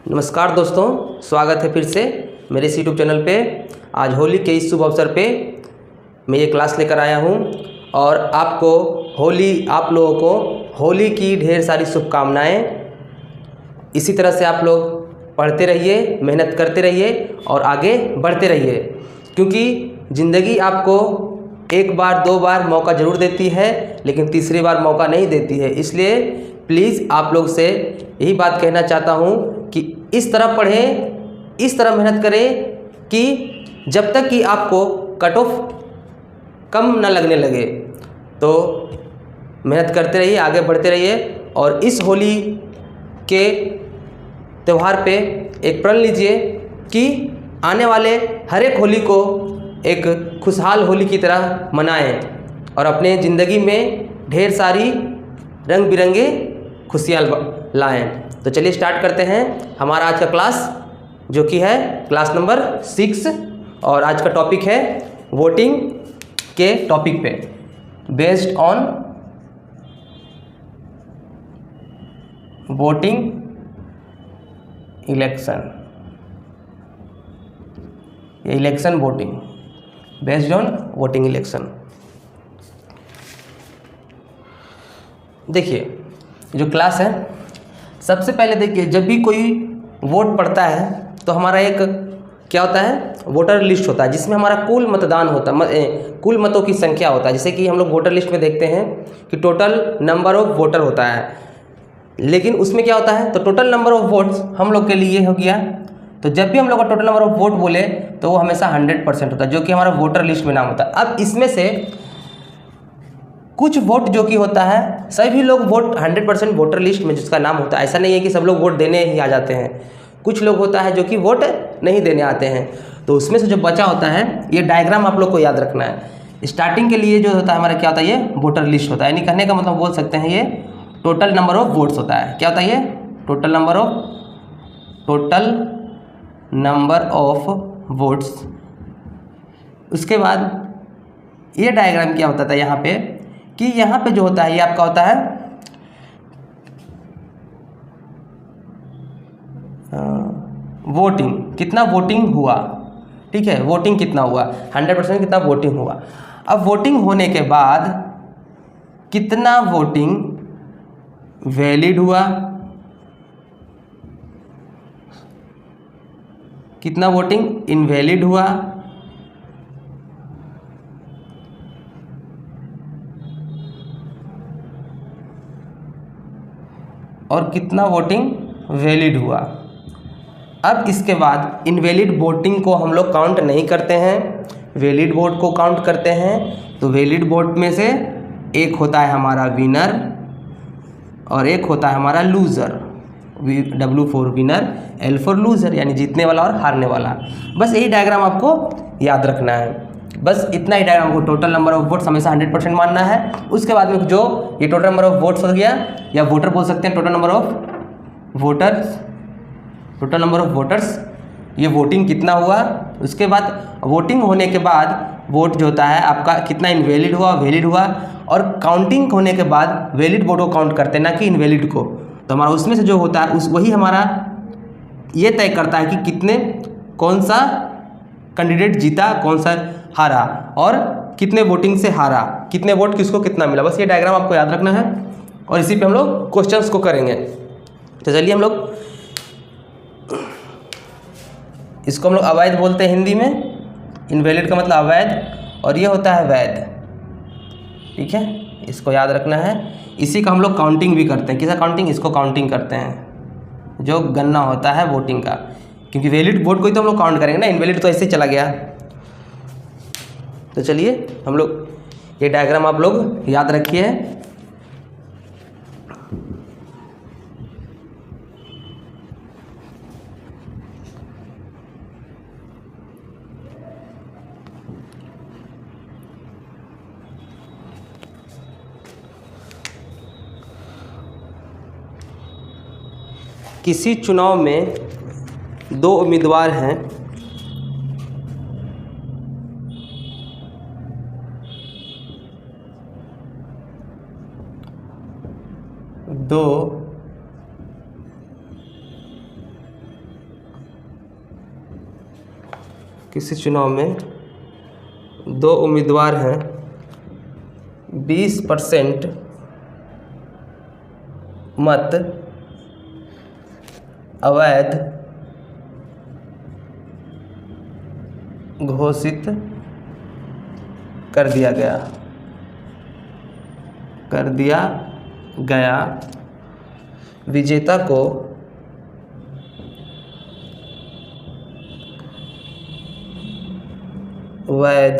नमस्कार दोस्तों, स्वागत है फिर से मेरे इस यूट्यूब चैनल पे। आज होली के इस शुभ अवसर पे मैं ये क्लास लेकर आया हूँ और आप लोगों को होली की ढेर सारी शुभकामनाएँ। इसी तरह से आप लोग पढ़ते रहिए, मेहनत करते रहिए और आगे बढ़ते रहिए, क्योंकि ज़िंदगी आपको एक बार दो बार मौका ज़रूर देती है, लेकिन तीसरी बार मौका नहीं देती है। इसलिए प्लीज़ आप लोग से यही बात कहना चाहता हूँ कि इस तरह पढ़ें, इस तरह मेहनत करें कि जब तक कि आपको कट ऑफ कम न लगने लगे। तो मेहनत करते रहिए, आगे बढ़ते रहिए और इस होली के त्यौहार पे एक प्रण लीजिए कि आने वाले हर एक होली को एक खुशहाल होली की तरह मनाएं और अपने ज़िंदगी में ढेर सारी रंग बिरंगे खुशियाँ लाएं। तो चलिए स्टार्ट करते हैं हमारा आज का क्लास, जो कि है क्लास नंबर 6 और आज का टॉपिक है वोटिंग के टॉपिक पे, based on voting election, election voting, based on voting election. देखिए जो क्लास है, सबसे पहले देखिए जब भी कोई वोट पड़ता है तो हमारा एक क्या होता है, वोटर लिस्ट होता है, जिसमें हमारा कुल मतदान होता है, कुल मतों की संख्या होता है। जैसे कि हम लोग वोटर लिस्ट में देखते हैं कि टोटल नंबर ऑफ वोटर होता है, लेकिन उसमें क्या होता है, तो टोटल नंबर ऑफ वोट्स हम लोग के लिए हो गया। तो जब भी हम लोग का टोटल नंबर ऑफ वोट बोले तो वो हमेशा 100% होता है, जो कि हमारा वोटर लिस्ट में नाम होता है। अब इसमें से कुछ वोट जो कि होता है, सभी लोग वोट 100% वोटर लिस्ट में जिसका नाम होता है, ऐसा नहीं है कि सब लोग वोट देने ही आ जाते हैं। कुछ लोग होता है जो कि वोट नहीं देने आते हैं, तो उसमें से जो बचा होता है, ये डायग्राम आप लोग को याद रखना है। स्टार्टिंग के लिए जो होता है हमारा क्या होता है, ये वोटर लिस्ट होता है, यानी कहने का मतलब बोल सकते हैं ये टोटल नंबर ऑफ वोट्स होता है। क्या होता है ये टोटल नंबर ऑफ वोट्स। उसके बाद ये डायग्राम क्या होता था यहाँ पे, कि यहाँ पे जो होता है ये आपका होता है वोटिंग, कितना वोटिंग हुआ, ठीक है, वोटिंग कितना हुआ, 100% कितना वोटिंग हुआ। अब वोटिंग होने के बाद कितना वोटिंग वैलिड हुआ, कितना वोटिंग इनवैलिड हुआ, और कितना वोटिंग वैलिड हुआ। अब इसके बाद इनवैलिड वोटिंग को हम लोग काउंट नहीं करते हैं, वैलिड वोट को काउंट करते हैं। तो वैलिड वोट में से एक होता है हमारा विनर और एक होता है हमारा loser. W for winner, L for loser, यानी जीतने वाला और हारने वाला। बस यही डायग्राम आपको याद रखना है, बस इतना ही डायग्राम को। टोटल नंबर ऑफ वोट्स हमेशा 100% मानना है। उसके बाद में जो ये टोटल नंबर ऑफ वोट्स हो गया, या वोटर बोल सकते हैं, total number of voters, total number of voters, ये वोटिंग कितना हुआ। उसके बाद वोटिंग होने के बाद वोट जो होता है आपका कितना इनवैलिड हुआ, वैलिड हुआ, और काउंटिंग होने के बाद वैलिड वोट को काउंट करते हैं, ना कि इनवैलिड को। तो हमारा उसमें से जो होता है वही हमारा ये तय करता है कि कितने, कौन सा कैंडिडेट जीता, कौन सा हारा, और कितने वोटिंग से हारा, कितने वोट किसको कितना मिला। बस ये डायग्राम आपको याद रखना है और इसी पे हम लोग क्वेश्चंस को करेंगे। तो चलिए हम लोग इसको हम लोग अवैध बोलते हैं हिंदी में, इनवैलिड का मतलब अवैध, और ये होता है वैध, ठीक है, इसको याद रखना है। इसी का हम लोग काउंटिंग भी करते हैं। किसका काउंटिंग, इसको काउंटिंग करते हैं, जो गणना होता है वोटिंग का, क्योंकि वैलिड वोट को ही तो हम लोग काउंट करेंगे ना, इनवैलिड तो ऐसे ही चला गया। तो चलिए हम लोग ये डायग्राम आप लोग याद रखिए। किसी चुनाव में दो उम्मीदवार हैं, दो किसी चुनाव में दो उम्मीदवार हैं, 20% मत अवैध घोषित कर दिया गया। विजेता को वैध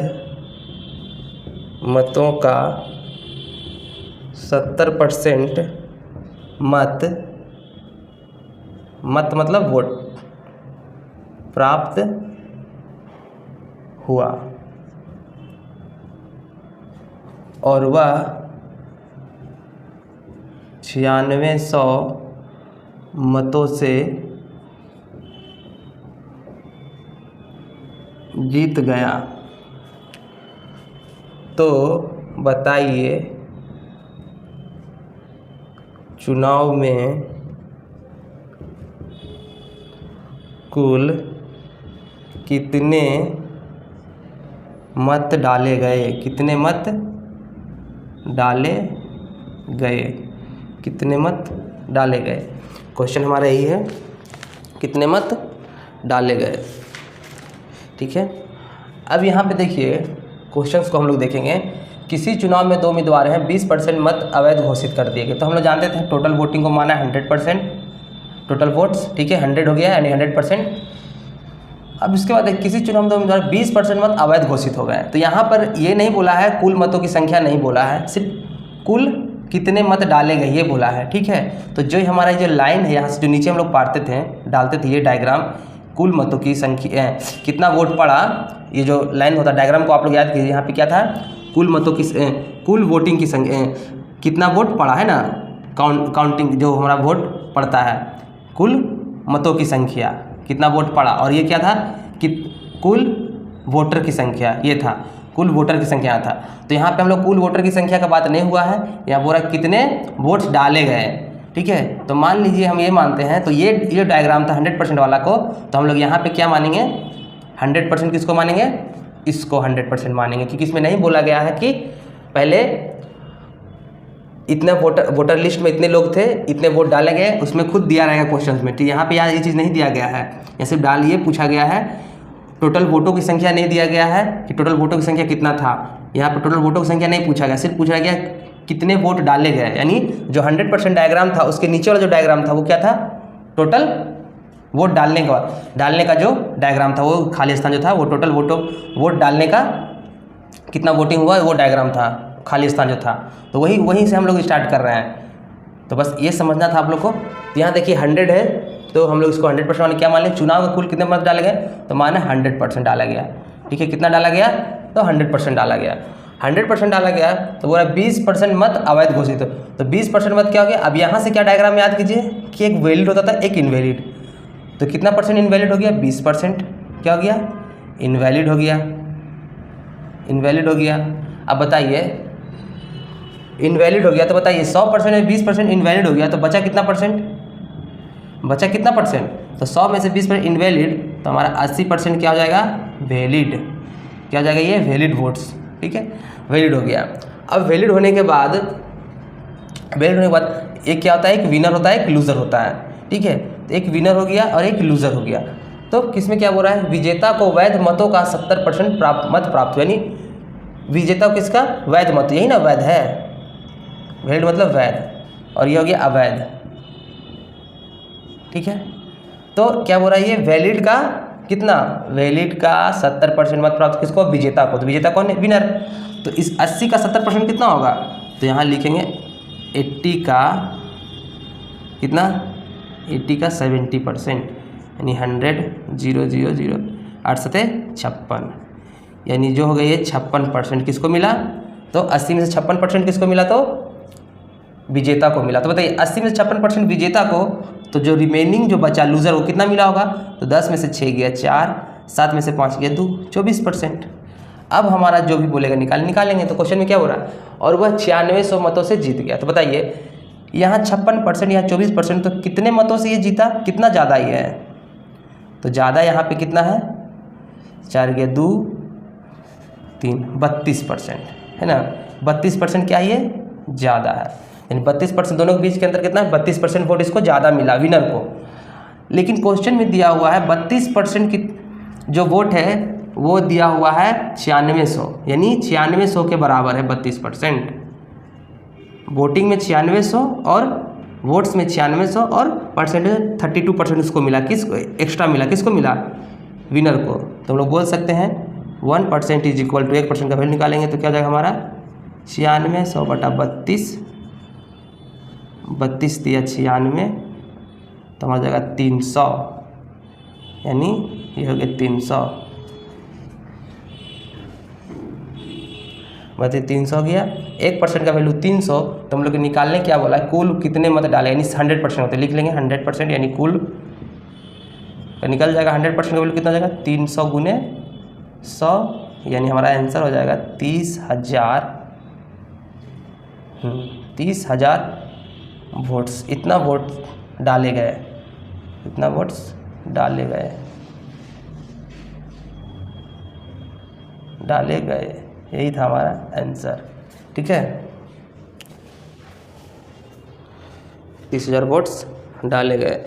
मतों का 70% मत मतलब वोट प्राप्त हुआ और वह 9600 मतों से जीत गया। तो बताइए चुनाव में कुल कितने मत डाले गए? कितने मत डाले गए? क्वेश्चन हमारा यही है, कितने मत डाले गए। ठीक है, अब यहाँ पे देखिए क्वेश्चंस को हम लोग देखेंगे। किसी चुनाव में दो उम्मीदवार हैं, 20% मत अवैध घोषित कर दिए गए। तो हम लोग जानते थे टोटल वोटिंग को माना 100% टोटल वोट्स। ठीक है, 100 हो गया यानी 100%। अब इसके बाद किसी चुनाव में दो उम्मीदवार 20% मत अवैध घोषित हो गए। तो यहाँ पर ये नहीं बोला है, कुल मतों की संख्या नहीं बोला है, सिर्फ कुल कितने मत डाले गए ये बोला है। ठीक है, तो जो हमारा जो लाइन है यहाँ से जो नीचे हम लोग डालते थे ये डायग्राम, कुल मतों की संख्या कितना वोट पड़ा, ये जो लाइन होता है डायग्राम को आप लोग याद कीजिए। यहाँ पे क्या था, कुल मतों की कुल वोटिंग की संख्या, कितना वोट पड़ा है ना, काउंटिंग जो हमारा वोट पड़ता है, कुल मतों की संख्या कितना वोट पड़ा, और ये क्या था कि कुल वोटर की संख्या, ये था कुल वोटर की संख्या था। तो यहाँ पे हम लोग कुल वोटर की संख्या का बात नहीं हुआ है, यहाँ बोला कितने वोट्स डाले गए। ठीक है, तो मान लीजिए हम ये मानते हैं, तो ये डायग्राम था 100% वाला को, तो हम लोग यहाँ पे क्या मानेंगे, 100% किसको मानेंगे, इसको 100% मानेंगे, क्योंकि इसमें नहीं बोला गया है कि पहले इतने वोटर लिस्ट में इतने लोग थे, इतने वोट डाले गए, उसमें खुद दिया रहेगा क्वेश्चन में। ठीक, यहाँ पे यार ये चीज़ नहीं दिया गया है, या सिर्फ डालिए पूछा गया है, टोटल वोटों की संख्या नहीं दिया गया है कि टोटल वोटों की संख्या कितना था। यहाँ पे टोटल वोटों की संख्या नहीं पूछा गया, सिर्फ पूछा गया कितने वोट डाले गए। यानी जो 100% डायग्राम था उसके नीचे वाला जो डायग्राम था वो क्या था, टोटल वोट डालने का जो डायग्राम था, वो खाली स्थान जो था वो टोटल वोट डालने का कितना वोटिंग हुआ वो डायग्राम था, खाली स्थान जो था। तो वहीं से हम लोग स्टार्ट कर रहे हैं। तो बस ये समझना था आप लोग को। तो यहाँ देखिए 100 है, तो हम लोग इसको 100% वाले क्या मान लें, चुनाव का कुल कितने मत डाले गए, तो माने 100% डाला गया। ठीक है, कितना डाला गया, तो 100% डाला गया। 100% डाला गया तो बोला 20% मत अवैध घोषित। तो 20% मत क्या हो गया, अब यहाँ से क्या डायग्राम याद कीजिए कि एक वैलिड होता था, एक इनवैलिड। तो कितना परसेंट इनवैलिड हो गया, 20% क्या हो गया, इनवैलिड हो गया। अब बताइए इनवैलिड हो गया, तो बताइए 100% में 20% इनवैलिड हो गया, तो बचा कितना परसेंट, तो 100 में से 20% इनवैलिड, तो हमारा 80% क्या हो जाएगा, वैलिड। क्या हो जाएगा, ये वैलिड वोट्स। ठीक है, वैलिड हो गया। अब वैलिड होने के बाद एक क्या होता है, एक विनर होता है, एक लूज़र होता है। ठीक है, तो एक विनर हो गया और एक लूज़र हो गया। तो किसमें क्या बोल रहा है, विजेता को वैध मतों का 70% मत प्राप्त, यानी विजेता को किसका, वैध मत, यही ना वैध है, वैलिड मतलब वैध, और ये हो गया अवैध। ठीक है, तो क्या बोल रहा है, ये वैलिड का कितना, वैलिड का 70% मत प्राप्त किसको, विजेता को। तो विजेता कौन है, विनर। तो इस 80 का 70% कितना होगा, तो यहाँ लिखेंगे 80 का कितना, 80 का 70%, यानी 100 0 0 0 8 7 56, यानी जो हो गया ये 56% किसको मिला, तो 80 में से 56% किसको मिला, तो विजेता को मिला। तो बताइए 80 में से 56% विजेता को, तो जो रिमेनिंग जो बचा लूज़र वो कितना मिला होगा, तो 10 में से 6 गया 4, 7 में से 5 गया 2, 24%। अब हमारा जो भी बोलेगा निकालेंगे। तो क्वेश्चन में क्या हो रहा है, और वह 9600 मतों से जीत गया। तो बताइए यहाँ 56%, यहाँ 24%, तो कितने मतों से ये जीता, कितना ज़्यादा ये है, तो ज़्यादा यहाँ पे कितना है, 4 गया 2 3, 32% है ना। 32% क्या है, ये ज़्यादा है, यानी 32% दोनों के बीच के अंतर कितना है, 32% वोट इसको ज़्यादा मिला विनर को। लेकिन क्वेश्चन में दिया हुआ है 32% की जो वोट है वो दिया हुआ है 9600, यानी 9600 के बराबर है 32%। वोटिंग में 9600 और वोट्स में 9600 और परसेंटेज 32% उसको मिला, किसको एक्स्ट्रा मिला, किसको मिला, विनर को। तो हम लोग बोल सकते हैं 1% इज इक्वल टू 1% का वैल्यू निकालेंगे तो क्या हो जाएगा हमारा 9600 बटा 32, 32 दिया 96 तो हमारा जाएगा 300, यानी ये हो गया 300, मतलब 300 गया। 1% का वैल्यू 300, तो हम लोग निकालने क्या बोला है, कुल कितने मत डाले, यानी 100% होते, लिख लेंगे 100%, यानी कुल तो निकल जाएगा 100% का वैल्यू कितना हो जाएगा 300 गुने 100, यानी हमारा आंसर हो जाएगा 30,000 वोट्स। इतना वोट डाले गए, इतना वोट्स डाले गए, यही था हमारा आंसर। ठीक है, 30,000 वोट्स डाले गए।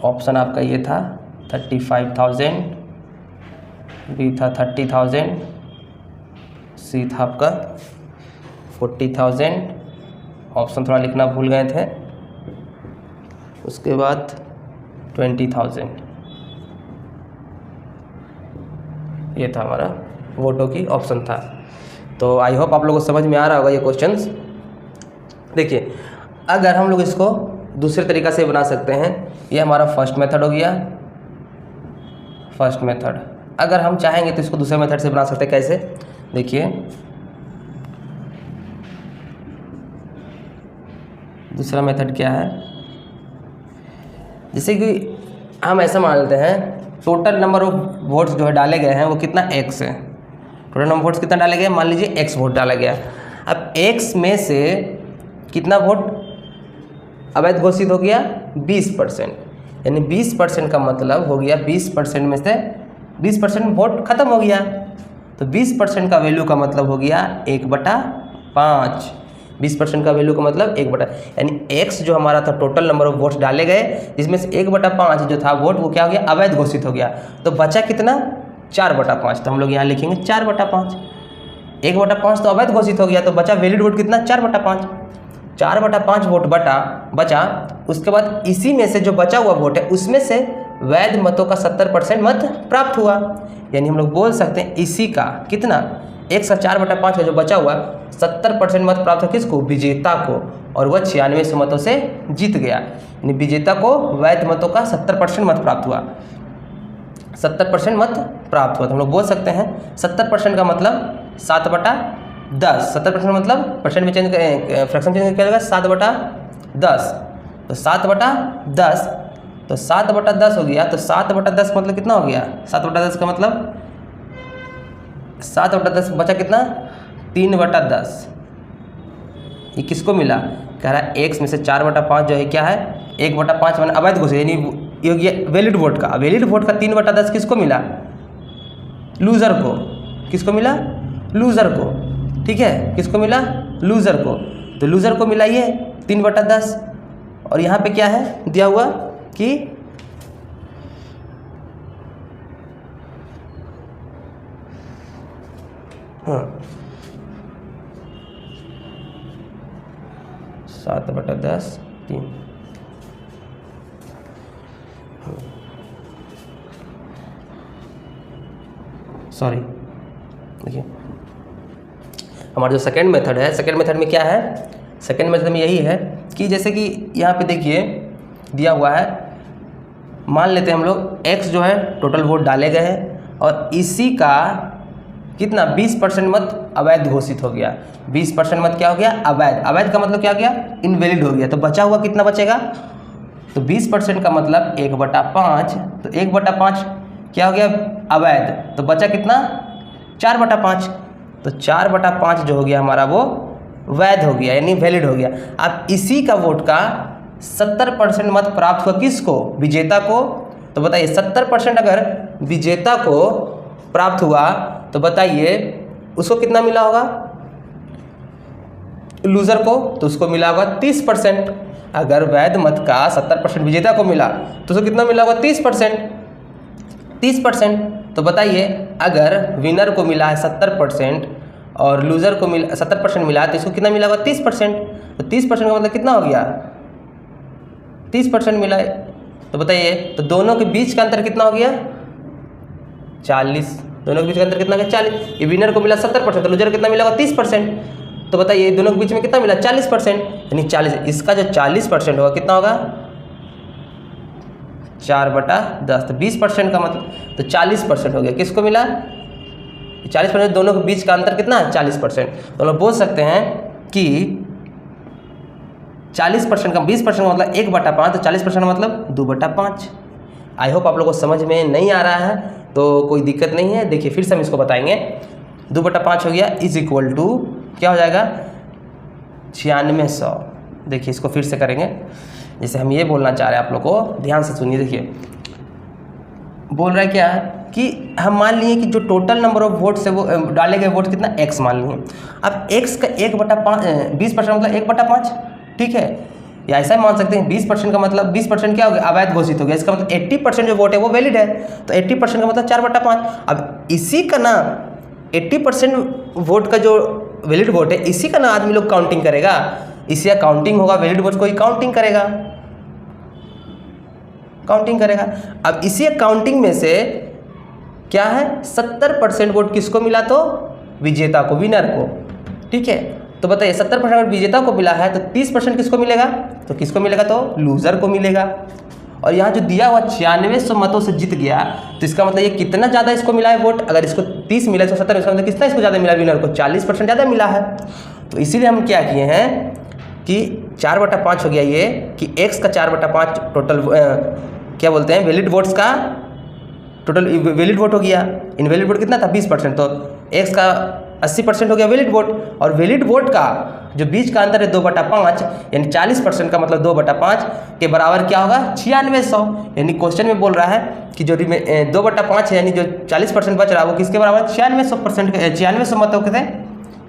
ऑप्शन आपका ये था 35,000, बी था 30,000, सी था आपका 40,000। ऑप्शन थोड़ा लिखना भूल गए थे। उसके बाद 20,000, ये था हमारा वोटों की ऑप्शन था। तो आई होप आप लोगों को समझ में आ रहा होगा ये क्वेश्चंस। देखिए, अगर हम लोग इसको दूसरे तरीक़ा से बना सकते हैं, ये हमारा फर्स्ट मेथड हो गया, फर्स्ट मेथड। अगर हम चाहेंगे तो इसको दूसरे मेथड से बना सकते हैं। कैसे, देखिए दूसरा मेथड क्या है, जैसे कि हम ऐसा मान लेते हैं टोटल नंबर ऑफ वोट्स जो है डाले गए हैं वो कितना x है, टोटल नंबर वोट्स कितना डाले गए, मान लीजिए x वोट डाला गया। अब x में से कितना वोट अवैध घोषित हो गया 20%, यानी 20% का मतलब हो गया 20% में से 20% वोट खत्म हो गया, तो 20% का वैल्यू का मतलब हो गया 1/5। 20% का वैल्यू का मतलब 1/, यानी x जो हमारा था टोटल नंबर ऑफ वोट्स डाले गए, जिसमें से 1/5 जो था वोट वो क्या हो गया, अवैध घोषित हो गया। तो बचा कितना 4/5, तो हम लोग यहाँ लिखेंगे 4/5। 1/5 तो अवैध घोषित हो गया, तो बचा वैलिड वोट कितना 4/5। 4/5 वोट बचा। उसके बाद इसी में से जो बचा हुआ वोट है उसमें से वैध मतों का 70% मत प्राप्त हुआ, यानी हम लोग बोल सकते हैं इसी का कितना 1/4/5 का जो बचा हुआ 70% मत प्राप्त हो किसको, विजेता को, और वह 96 मतों से जीत गया। यानी विजेता को वैध मतों का 70% मत प्राप्त हुआ, 70% मत प्राप्त हुआ। तो हम लोग बोल सकते हैं 70% का मतलब 7/10, 70% मतलब परसेंट में चेंज फ्रैक्शन चेंज किया जाएगा 7/10, तो 7/10, तो 7/10 हो गया। तो 7/10 मतलब कितना हो गया, 7/10 का मतलब 7/10 बचा कितना 3/10। ये किसको मिला, कह रहा है x में से 4/5 जो है क्या है 1/5 मैंने अवैध घोषित, यानी ये हो गया वैलिड वोट का। वैलिड वोट का 3/10 किसको मिला, लूज़र को। किसको मिला, लूज़र को। ठीक है, किसको मिला, लूज़र को। तो लूज़र को मिला ये 3/10, और यहाँ पे क्या है दिया हुआ कि हाँ 7/10 3, सॉरी देखिए हमारा जो सेकेंड मेथड है, सेकेंड मेथड में क्या है, सेकेंड मेथड में यही है कि जैसे कि यहाँ पे देखिए दिया हुआ है, मान लेते हैं हम लोग x जो है टोटल वोट डाले गए हैं और इसी का कितना 20% मत अवैध घोषित हो गया। 20% मत क्या हो गया, अवैध। अवैध का मतलब क्या हो गया, इनवैलिड हो गया। तो बचा हुआ कितना बचेगा, तो 20% का मतलब 1/5, तो 1/5 क्या हो गया अवैध, तो बचा कितना 4/5, तो 4/5 जो हो गया हमारा वो वैध हो गया, यानी वैलिड हो गया। अब इसी का वोट का 70% मत प्राप्त हुआ किसको, विजेता को, तो बताइए 70% अगर विजेता को प्राप्त हुआ तो बताइए उसको कितना मिला होगा, लूजर को, तो उसको मिला होगा 30%। अगर वैध मत का 70% विजेता को मिला तो उसको कितना मिला होगा 30%। तो बताइए अगर विनर को मिला है 70% और लूजर को मिला 70% मिला है तो इसको कितना मिला होगा 30%। तो 30% का मतलब कितना हो गया, 30% मिला है। तो बताइए तो दोनों के बीच का अंतर कितना हो गया 40। दोनों के बीच का अंतर कितना हो गया 40। ये विनर को मिला 70% तो लूजर को कितना मिला होगा 30%। तो बताइए दोनों के बीच में कितना मिला 40%, यानी 40, इसका जो 40% होगा कितना होगा 4/10। तो 20% का मतलब तो 40% हो गया, किसको मिला 40%। दोनों के बीच का अंतर कितना है 40%। तो लोग बोल सकते हैं कि 40% का 20% का मतलब 1/5, तो 40% का मतलब 2/5। आई होप आप लोगों को समझ में नहीं आ रहा है तो कोई दिक्कत नहीं है। देखिए फिर से हम इसको बताएंगे। 2/5 हो गया इज इक्वल टू क्या हो जाएगा 9600। देखिए इसको फिर से करेंगे, जैसे हम ये बोलना चाह रहे हैं, आप लोग को ध्यान से सुनिए। देखिए बोल रहा है क्या कि हम मान लिए कि जो टोटल नंबर ऑफ वोट्स है वो डाले गए वोट कितना x मान लिए। अब x का 1/5 20% मतलब 1/5, ठीक है, या ऐसा ही मान सकते हैं 20% का मतलब 20% क्या हो गया अवैध घोषित हो गया। इसका मतलब 80% जो वोट है वो वैलिड है, तो 80% का मतलब 4/5। अब इसी का ना 80% वोट का जो वैलिड वोट है इसी का ना आदमी लोग काउंटिंग करेगा, इसी का काउंटिंग होगा, वैलिड वोट को ही काउंटिंग करेगा। अब इसी काउंटिंग में से क्या है 70% वोट किसको मिला तो विजेता को, विनर को, ठीक है। तो बताइए 70% विजेता को मिला है तो 30% किसको मिलेगा, तो किसको मिलेगा तो लूजर को मिलेगा। और यहाँ जो दिया हुआ 9600 मतों से जीत गया, तो इसका मतलब ये कितना ज़्यादा इसको मिला है वोट। अगर इसको 30 मिला 170, इसका मतलब कितना इसको ज़्यादा मिला विनर को, 40% ज़्यादा मिला है। तो इसीलिए हम क्या किए हैं कि 4/5 हो गया ये कि x का 4/5 टोटल क्या बोलते हैं वैलिड वोट्स का टोटल वैलिड वोट हो गया। इनवैलिड वोट कितना था 20%, तो x का 80% हो गया वैलिड वोट। और वैलिड वोट का जो बीच का अंतर है 2/5 यानी 40% का मतलब 2/5 के बराबर क्या होगा 9600। यानी क्वेश्चन में बोल रहा है कि जो 2/5 है यानी जो 40% बच रहा है वो किसके बराबर 9600% मतों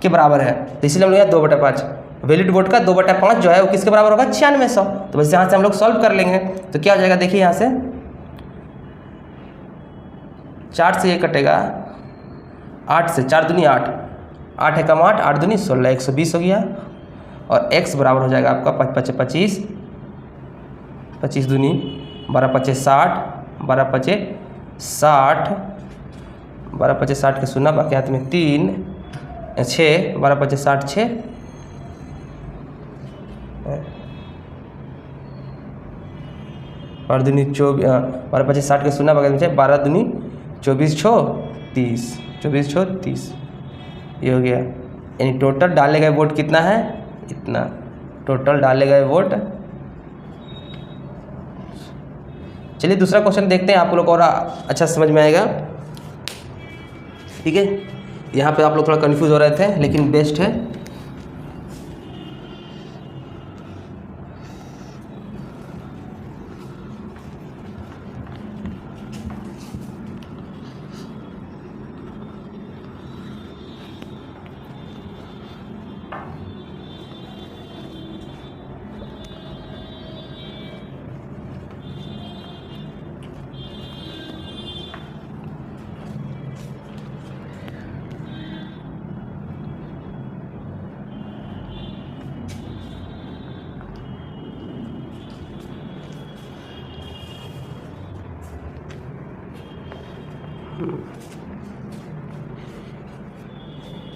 के बराबर है। तो इसलिए हम लोग 2/5 वैलिड वोट का 2/5 जो है वो किसके बराबर होगा 9600। तो बस यहाँ से हम लोग सॉल्व कर लेंगे। तो क्या हो जाएगा देखिए यहाँ से 4 से ये कटेगा 8 से, 4 दूनी 8, 8 है कम 8, 8 दूनी 16, 120 हो गया। और x बराबर हो जाएगा आपका 5 25, 25 दूनी 12 5 60, 12 5 60, 12 5 60 के सुना, बाकी हाथ में 3 6, 12 5 60 6, 12 दूनी 24, 12 5 60 के सुना, बाकी में 12 दूनी 24 6 30, 24 6 30 ये हो गया। यानी टोटल डाले गए वोट कितना है इतना, टोटल डाले गए वोट। चलिए दूसरा क्वेश्चन देखते हैं, आप लोग को और अच्छा समझ में आएगा, ठीक है। यहाँ पे आप लोग थोड़ा कंफ्यूज हो रहे थे लेकिन बेस्ट है।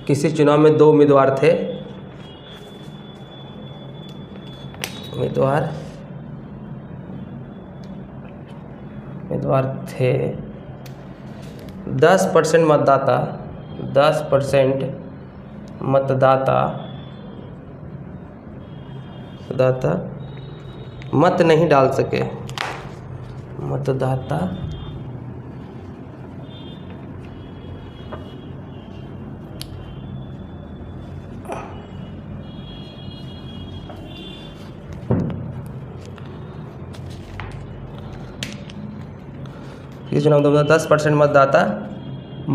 किसी चुनाव में 2 उम्मीदवार थे, उम्मीदवार थे 10% मतदाता, 10% मतदाता मत नहीं डाल सके, मतदाता किसी चुनाव में 10% मतदाता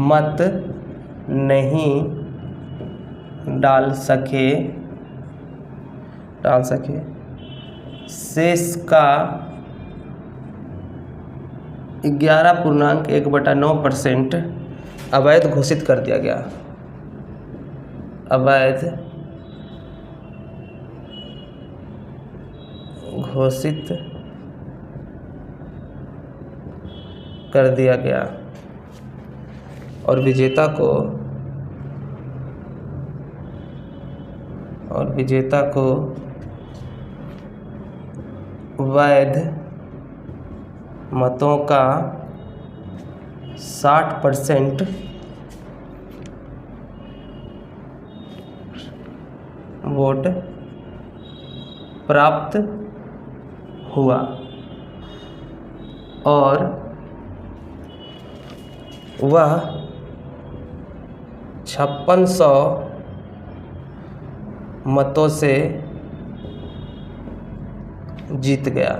मत नहीं डाल सके शेष का 11.1/9% अवैध घोषित कर दिया गया। अवैध घोषित कर दिया गया और विजेता को वैध मतों का 60% वोट प्राप्त हुआ और वह 5600 मतों से जीत गया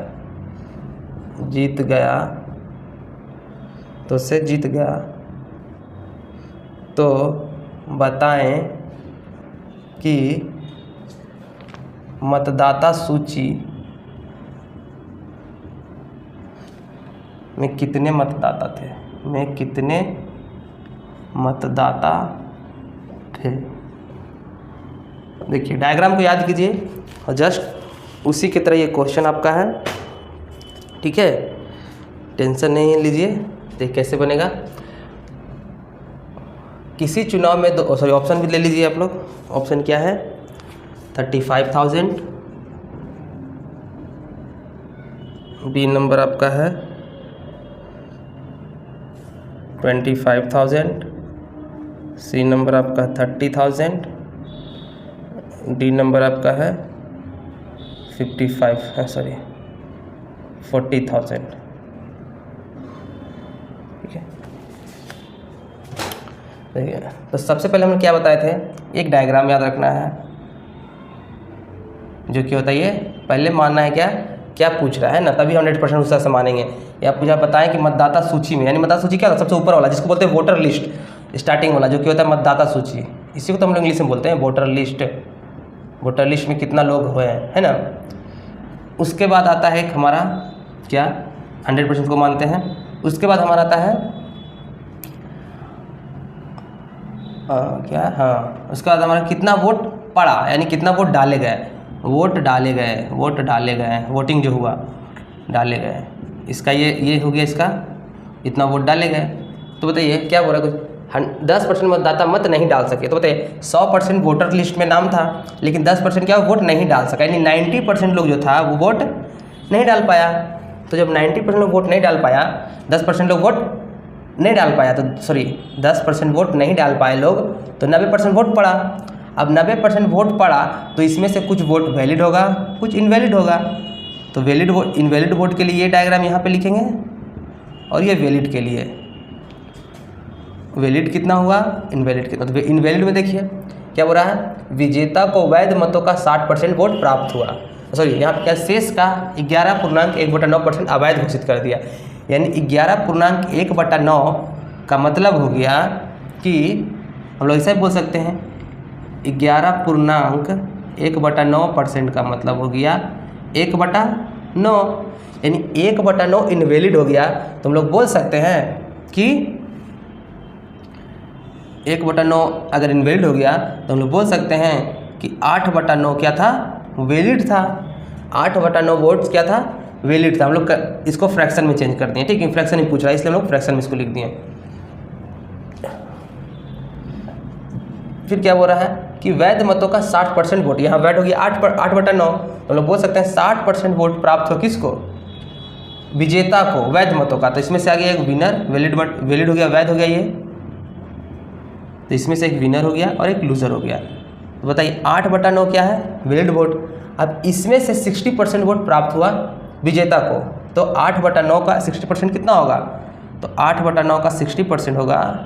तो बताएं कि मतदाता सूची में कितने मतदाता थे। देखिए डायग्राम को याद कीजिए और जस्ट उसी की तरह ये क्वेश्चन आपका है, ठीक है, टेंशन नहीं लीजिए। देखिए कैसे बनेगा। किसी चुनाव में ऑप्शन भी ले लीजिए आप लोग। ऑप्शन क्या है? 35,000, बी नंबर आपका है 25,000, सी नंबर आपका 30,000, डी नंबर आपका है 40,000। ठीक है, देखिए तो सबसे पहले हमने क्या बताए थे, एक डायग्राम याद रखना है जो कि होता है ये पहले मानना है क्या पूछ रहा है ना, तभी 100% उस तरह से मानेंगे। या पूछा बताएं कि मतदाता सूची में, यानी मतदाता सूची क्या होता है? सबसे ऊपर वाला जिसको बोलते हैं वोटर लिस्ट, स्टार्टिंग वाला जो कि होता है मतदाता सूची, इसी को तो हम लोग इंग्लिश में बोलते हैं वोटर लिस्ट। वोटर लिस्ट में कितना लोग हुए हैं, है ना। उसके बाद आता है हमारा क्या, 100% को मानते हैं। उसके बाद हमारा आता है उसके बाद हमारा कितना वोट पड़ा, यानी कितना वोट डाले गए, वोटिंग जो हुआ डाले गए। इसका ये हो गया, इसका इतना वोट डाले गए। तो बताइए क्या बोल रहा है, कुछ 10% मतदाता मत नहीं डाल सके। तो बताइए 100% वोटर लिस्ट में नाम था, लेकिन 10% क्या वोट नहीं डाल सका, यानी 90% लोग जो था वो वोट नहीं डाल पाया। तो जब 90% लोग वोट नहीं डाल पाया, 10% लोग वोट नहीं डाल पाया, तो 10% वोट नहीं डाल पाए लोग, तो 90% वोट पड़ा। अब 90% वोट पड़ा तो इसमें से कुछ वोट वैलिड होगा, कुछ इनवैलिड होगा। तो इनवैलिड वोट के लिए ये डायग्राम यहाँ पे लिखेंगे और ये वैलिड के लिए, वैलिड कितना हुआ, इनवैलिड कितना। तो इनवैलिड में देखिए क्या हो रहा है, विजेता को वैध मतों का 60% वोट प्राप्त हुआ, यहाँ पे क्या, शेष का 11.1/9% अवैध घोषित कर दिया। यानी 11.1/9 का मतलब हो गया कि हम लोग ऐसा बोल सकते हैं 11.1/9% का मतलब हो गया 1/9, यानी 1/9 इनवैलिड हो गया। तो हम लोग बोल सकते हैं कि 1/9 अगर इनवैलिड हो गया तो हम लोग बोल सकते हैं कि 8/9 क्या था, वैलिड था। 8/9 वोट्स क्या था, वैलिड था। हम लोग इसको फ्रैक्शन में चेंज कर दिए, ठीक है, फ्रैक्शन ही पूछ रहा है इसलिए हम लोग फ्रैक्शन में इसको लिख दिए। फिर क्या बोल रहा है कि वैध मतों का 60% वोट, यहाँ वैध हो गया 8/9, तो हम लोग बोल सकते हैं 60% वोट प्राप्त हो किसको, विजेता को, वैध मतों का। तो इसमें से आ गया एक विनर, वैलिड हो गया, वैध हो गया ये, तो इसमें से एक विनर हो गया और एक लूज़र हो गया। तो बताइए 8/9 क्या है, वैलिड वोट। अब इसमें से 60% वोट प्राप्त हुआ विजेता को, तो 8/9 का 60% कितना होगा, तो 8/9 का 60% होगा,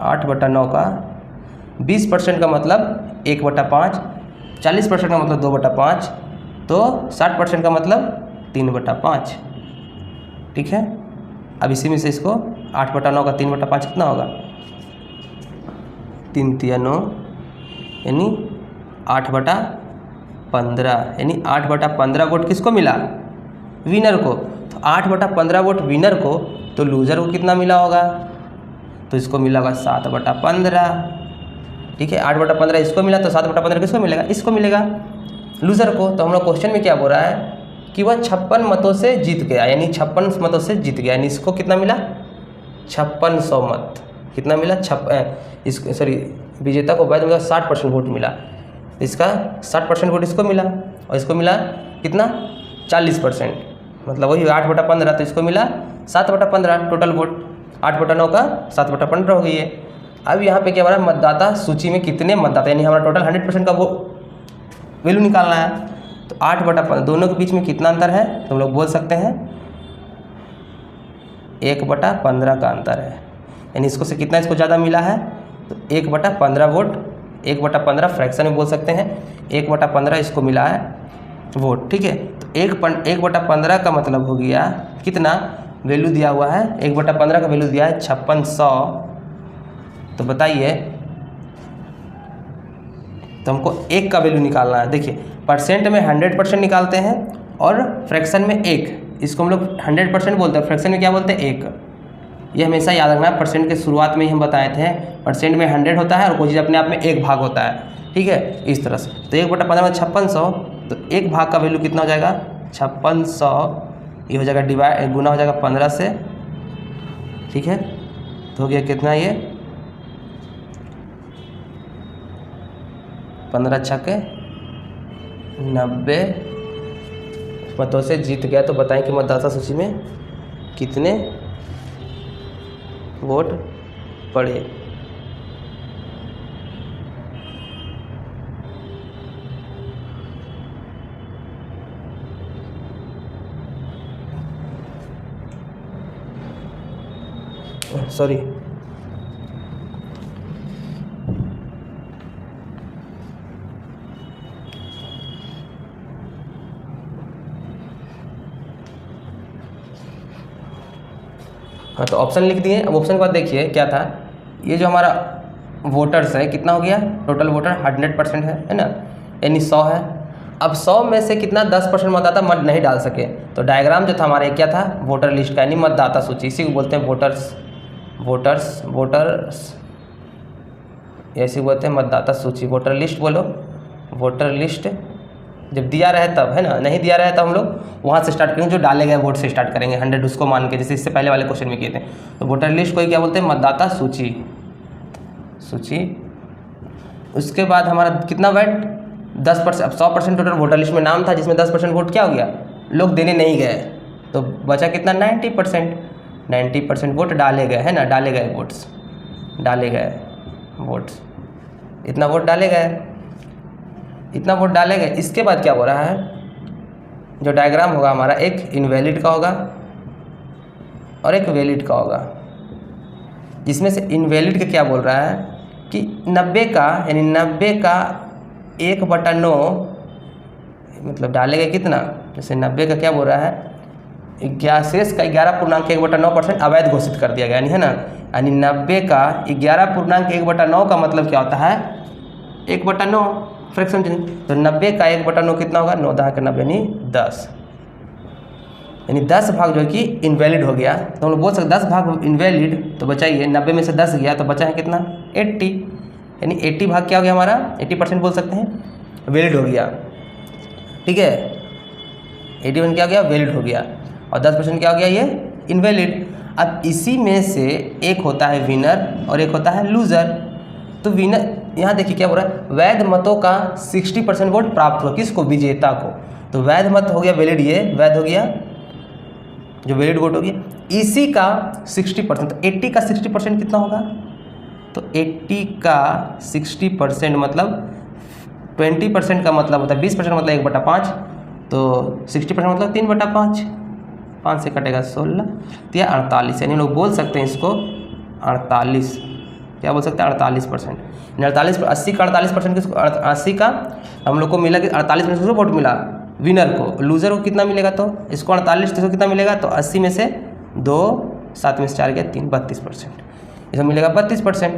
8/9 का 20% का मतलब 1/5, 40% का मतलब 2/5, तो 60% का मतलब 3/5, ठीक है। अब इसी में से इसको 8/9 का 3/5 कितना होगा, 3 तिया 9 यानी 8/15, यानी 8/15 वोट किसको मिला, विनर को। तो 8/15 वोट विनर को, तो लूज़र को कितना मिला होगा, तो इसको मिला होगा 7/15। ठीक है, 8/15 इसको मिला तो 7/15 किसको मिलेगा, इसको मिलेगा, लूज़र को। तो हम लोग क्वेश्चन में क्या बोल रहा है कि वह 56 मतों से जीत गया, यानी 56 मतों से जीत गया, यानी इसको कितना मिला, 5600 मत। कितना मिला, विजेता को वैध मतलब 60% वोट मिला। इसका 60% वोट इसको मिला, और इसको मिला कितना, 40%, मतलब वही 8/15, तो इसको मिला 7/15 टोटल वोट। 8/9 का 7/15 हो गई है। अब यहाँ पे क्या हो रहा है, मतदाता सूची में कितने मतदाता, यानी हमारा टोटल 100% का वो वैल्यू निकालना है। तो 8/15 दोनों के बीच में कितना अंतर है, तो हम लोग बोल सकते हैं 1/15 का अंतर है, यानी इसको से कितना इसको ज़्यादा मिला है, तो 1/15 वोट, 1/15 फ्रैक्शन में बोल सकते हैं, 1/15 इसको मिला है वोट। ठीक है, तो 1/15 का मतलब हो गया कितना, वैल्यू दिया हुआ है 1/15 का वैल्यू दिया है 5600। तो बताइए, तो हमको 1 का वैल्यू निकालना है। देखिए, परसेंट में 100% निकालते हैं और फ्रैक्शन में 1, इसको हम लोग 100% बोलते हैं, फ्रैक्शन में क्या बोलते हैं, 1। ये हमेशा याद रखना है, परसेंट के शुरुआत में ही हम बताए थे, परसेंट में 100 होता है और कोई चीज़ अपने आप में 1 भाग होता है। ठीक है, इस तरह से। तो 1/15 में 5600, तो 1 भाग का वैल्यू कितना हो जाएगा, 5600, ये हो जाएगा डिवाइड, गुना हो जाएगा 15 से। ठीक है, तो हो गया कितना, ये 15 छक्के 90 मतों से जीत गया। तो बताएं कि मतदाता सूची में कितने वोट पड़े। सॉरी, हाँ, तो ऑप्शन लिख दिए। अब ऑप्शन के बाद देखिए क्या था, ये जो हमारा वोटर्स है कितना हो गया, टोटल वोटर 100% है ना, यानी 100 है। अब 100 में से कितना 10% मतदाता मत नहीं डाल सके, तो डायग्राम जो था हमारे क्या था, वोटर लिस्ट का, यानी मतदाता सूची, इसी को बोलते हैं वोटर्स, ऐसे बोलते हैं मतदाता सूची। वोटर लिस्ट बोलो, वोटर लिस्ट जब दिया रहे तब, है ना, नहीं दिया रहे तो हम लोग वहाँ से स्टार्ट करेंगे, जो डाले गए वोट से स्टार्ट करेंगे, 100 उसको मान के, जैसे इससे पहले वाले क्वेश्चन में किए थे। तो वोटर लिस्ट को क्या बोलते हैं, मतदाता सूची। उसके बाद हमारा कितना वोट, 10%। अब 100% टोटल वोटर लिस्ट में नाम था, जिसमें 10% वोट क्या हो गया, लोग देने नहीं गए, तो बचा कितना, 90% वोट डाले गए, है ना, डाले गए वोट्स, इतना वोट डाले गए। इसके बाद क्या हो रहा है, जो डायग्राम होगा हमारा, एक इनवैलिड का होगा और एक वैलिड का होगा। जिसमें से इनवैलिड का क्या बोल रहा है कि 90 का, यानी 90 का 1/9, मतलब डाले गए कितना, जैसे 90 का क्या बोल रहा है, 11.1% अवैध घोषित कर दिया गया, यानी है ना, यानी 90 का 11.1/9 का मतलब क्या होता है, 1/9 फ्रैक्शन। तो 90 का 1/9 कितना होगा, 9 का 90 यानी 10, यानी 10 भाग जो है कि इनवैलिड हो गया। तो हम लोग बोल सकते 10 भाग इनवैलिड, तो बचाइए 90 में से 10 गया तो बचा है कितना, 80, यानी 80 भाग क्या हो गया हमारा, 80% बोल सकते हैं, वैलिड हो गया। ठीक है, 81 क्या हो गया, वैलिड हो गया, और 10% क्या हो गया, ये इनवैलिड। अब इसी में से एक होता है विनर और एक होता है लूज़र। तो विनर, यहाँ देखिए क्या बोल रहा है, वैध मतों का 60% वोट प्राप्त हुआ, किसको, विजेता को। तो वैध मत हो गया वैलिड, ये वैध हो गया, जो वैलिड वोट हो गया। इसी का 60%, तो 80 का 60% कितना होगा, तो 80 का 60% मतलब 20% का मतलब होता है 20% मतलब 1/5, तो 60% मतलब 3/5, 5 से कटेगा 16, तो यह 48, यानी लोग बोल सकते हैं इसको 48, क्या बोल सकते हैं, 48%। 48, 80 का 48% किसको, 80 का हम लोग को मिला कि 48% किसको वोट मिला, विनर को। लूज़र को कितना मिलेगा, तो इसको 48, तो इसको कितना मिलेगा, तो 80 में से 2 7 में से 4 गया 3, 32%। इसमें मिलेगा 32%।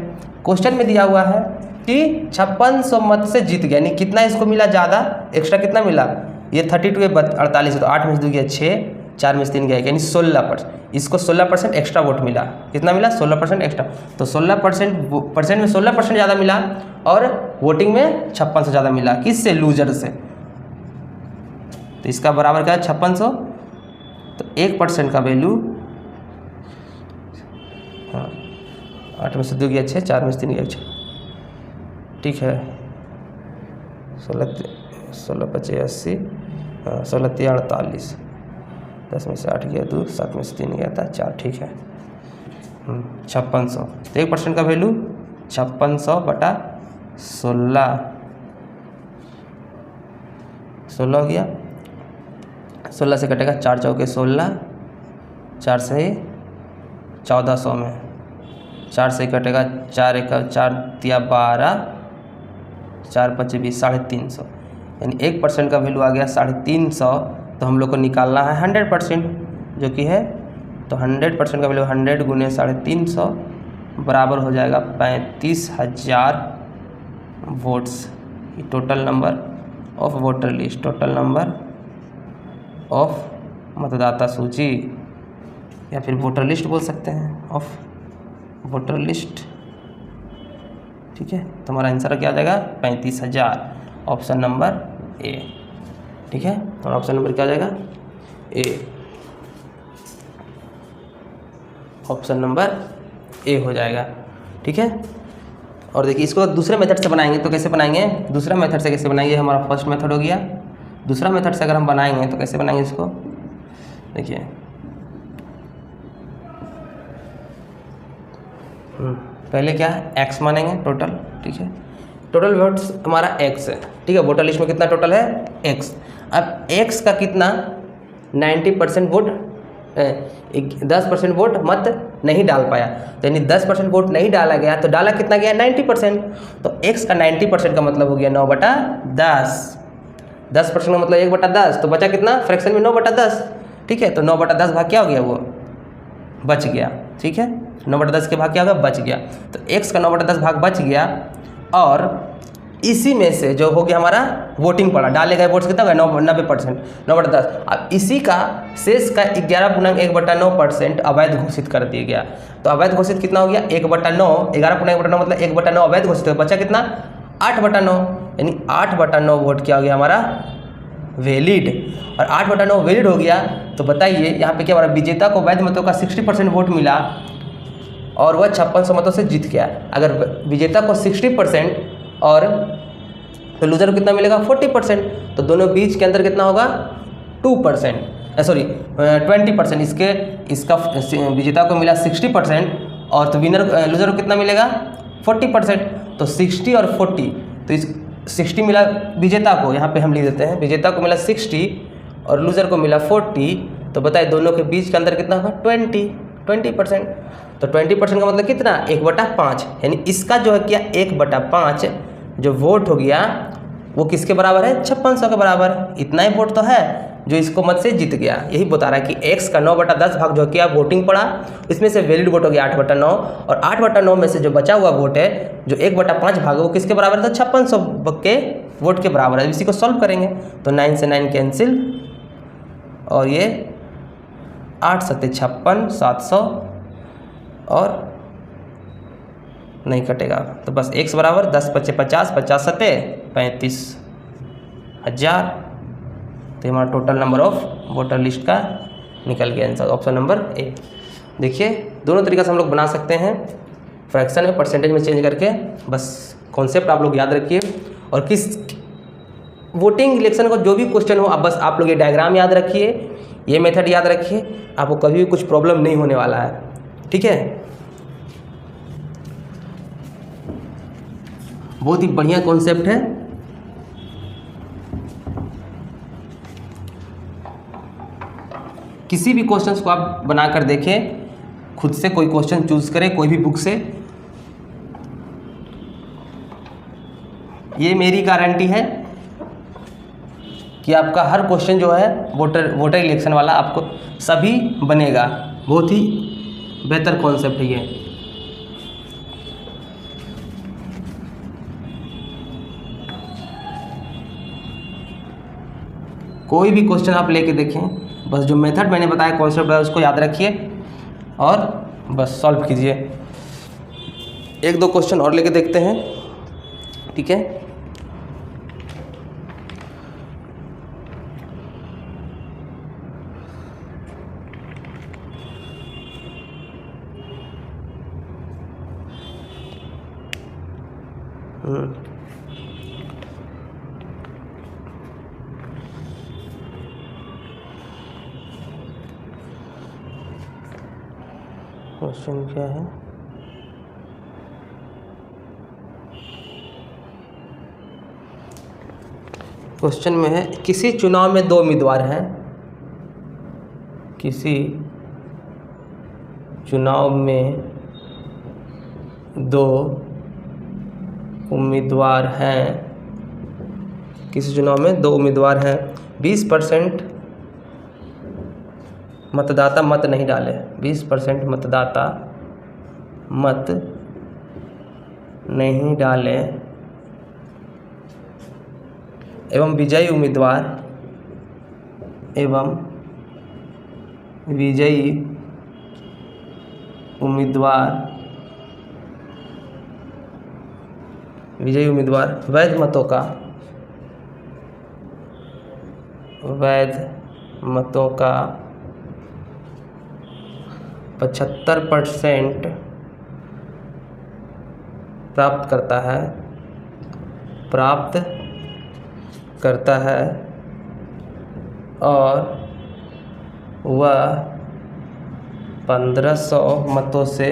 क्वेश्चन में दिया हुआ है कि 5600 मत से जीत गया, यानी कितना इसको मिला ज़्यादा, एक्स्ट्रा कितना मिला, ये 32 है 48 है, तो 8 में से 2 गया 6, 4 में से 3 गया, यानी 16%। इसको 16% एक्स्ट्रा वोट मिला। कितना मिला? 16% एक्स्ट्रा। तो 16% में 16% ज़्यादा मिला और वोटिंग में 56 से ज़्यादा मिला। किससे? लूजर से। तो इसका बराबर क्या है? 5600। तो 1% का वैल्यू, हाँ 8 में से 2 गया 6, 4 में से 3 गया 6, ठीक है। 16 25 80, 16 3 48, 10 में से 8 गया 2, 7 में से 3 गया था 4, ठीक है। 5600। तो 1% का वैल्यू 5600 बटा 16 हो गया। 16 से कटेगा 4 चौके 16, 4 से 1400 में, 4 से कटेगा 4 1 4 तिया 12, 4 5 20, 350, यानी 1% का वैल्यू आ गया 350। तो हम लोग को निकालना है 100%, जो कि है, तो 100% का वैल्यू 100 गुने 350 बराबर हो जाएगा 35,000 votes. Total number of voter list, total number of मतदाता सूची, या फिर वोटर लिस्ट बोल सकते हैं, ऑफ वोटर लिस्ट, ठीक है। तो हमारा आंसर क्या आ जाएगा? 35,000, ऑप्शन नंबर ए, ठीक है। और ऑप्शन नंबर क्या आ जाएगा? ए, ऑप्शन नंबर ए हो जाएगा, ठीक है। और देखिए इसको दूसरे मेथड से बनाएंगे तो कैसे बनाएंगे? दूसरा मेथड से कैसे बनाएंगे? हमारा फर्स्ट मेथड हो गया। दूसरा मेथड से अगर हम बनाएंगे तो कैसे बनाएंगे इसको? देखिए पहले क्या है? एक्स मानेंगे टोटल, ठीक है। टोटल वोट्स हमारा एक्स है, ठीक है। वोटर लिस्ट में कितना टोटल है? एक्स। अब एक्स का कितना 90% वोट, 10% वोट मत नहीं डाल पाया, तो यानी 10% वोट नहीं डाला गया, तो डाला कितना गया? 90%। तो x का 90% का मतलब हो गया 9/10। 10% का मतलब 1/10, तो बचा कितना फ्रैक्शन में? 9/10, ठीक है। तो 9/10 भाग क्या हो गया? वो बच गया, ठीक है। 9/10 के भाग क्या होगा? बच गया। तो x का 9/10 भाग बच गया, और इसी में से जो हो गया हमारा वोटिंग पड़ा, डाले गए वोट्स कितना हो गया? 90%, 9/10। अब इसी का शेष का 11/1/9% अवैध घोषित कर दिया गया। तो अवैध घोषित कितना हो गया? 1/9, 11/1/9 मतलब 1/9 अवैध घोषित हो, बचा कितना? 8/9, यानी 8/9 वोट क्या हो गया हमारा? वैलिड। और 8/9 वैलिड हो गया, तो बताइए यहाँ पे क्या हमारा विजेता को वैध मतों का 60% वोट मिला और वह 5600 मतों से जीत गया। अगर विजेता को 60% और तो लूजर को कितना मिलेगा? 40%। तो दोनों बीच के अंदर कितना होगा? 2%, सॉरी 20%। इसका विजेता को मिला 60% और तो लूजर को कितना मिलेगा? 40%। तो 60 और 40, तो इस 60 मिला विजेता को, यहाँ पे हम लिख देते हैं, विजेता को मिला 60 और लूजर को मिला 40। तो बताइए दोनों के बीच के अंदर कितना होगा? 20%। तो 20% का मतलब कितना? 1/5, यानी इसका जो है क्या 1/5 जो वोट हो गया वो किसके बराबर है? 5600 के बराबर। इतना ही वोट तो है जो इसको मत से जीत गया। यही बता रहा है कि x का 9/10 भाग जो किया वोटिंग पड़ा, इसमें से वैलिड वोट हो गया 8/9, और 8/9 में से जो बचा हुआ वोट है जो 1/5 भाग है वो किसके बराबर था? 5600 के वोट के बराबर है। इसी को सॉल्व करेंगे तो 9 से 9 कैंसिल, और ये 8 7 56, 700 और नहीं कटेगा, तो बस x बराबर 10 5 50, 50 7 35,000। तो हमारा total number of voter list का निकल गया आंसर, ऑप्शन नंबर ए। देखिए दोनों तरीक़े से हम लोग बना सकते हैं, फ्रैक्शन में परसेंटेज में चेंज करके। बस कॉन्सेप्ट आप लोग याद रखिए, और किस वोटिंग इलेक्शन को जो भी क्वेश्चन हो आप बस आप लोग ये डायग्राम याद रखिए, ये मेथड याद रखिए, आपको कभी भी कुछ प्रॉब्लम नहीं होने वाला है, ठीक है। बहुत ही बढ़िया कॉन्सेप्ट है। किसी भी क्वेश्चंस को आप बनाकर देखें, खुद से कोई क्वेश्चन चूज करें कोई भी बुक से, ये मेरी गारंटी है कि आपका हर क्वेश्चन जो है वोटर इलेक्शन वाला आपको सभी बनेगा। बहुत ही बेहतर कॉन्सेप्ट है ये। कोई भी क्वेश्चन आप लेके देखें, बस जो मेथड मैंने बताया, कॉन्सेप्ट है, उसको याद रखिए और बस सॉल्व कीजिए। एक दो क्वेश्चन और लेके देखते हैं, ठीक है। क्वेश्चन क्या है? क्वेश्चन में है किसी चुनाव में 2 उम्मीदवार हैं, किसी चुनाव में 2 उम्मीदवार हैं, किसी चुनाव में 2 उम्मीदवार हैं, 20% मतदाता मत नहीं डाले, 20% मतदाता मत नहीं डाले एवं विजयी उम्मीदवार वैध मतों का 75% प्राप्त करता है और वह 1500 मतों से